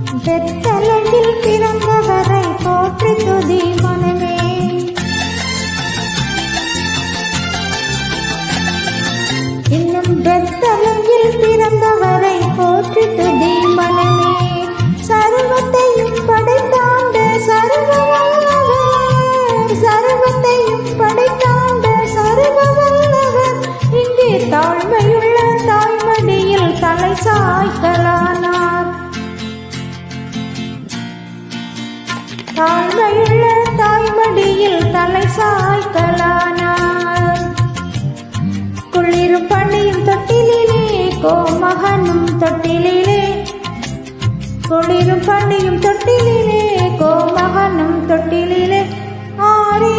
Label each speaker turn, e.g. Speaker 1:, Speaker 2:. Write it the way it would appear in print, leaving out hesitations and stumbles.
Speaker 1: பெத்தலையில் பிறந்தவரை போற்றி துதி மனமே. இன்னும் பெத்தலையில் பிறந்தவரை போற்றி துதி மனமே. சர்வத்தையும் படைத்தாண்ட சர்வவல்லவர், சர்வத்தையும் படைத்தாண்ட சர்வவல்லவர் இங்கே தாழ்மையுள்ள தாய்மடியில் தலை சாய்க்கலானார். தாழ்மையுள்ள தாய்மடியில் தலை சாய்க்கலானார். குளிரும் பணியும் தொட்டிலே கோமகனும் தொட்டிலே, குளிரும் பணியும் தொட்டிலே கோமகனும் தொட்டிலே ஆரே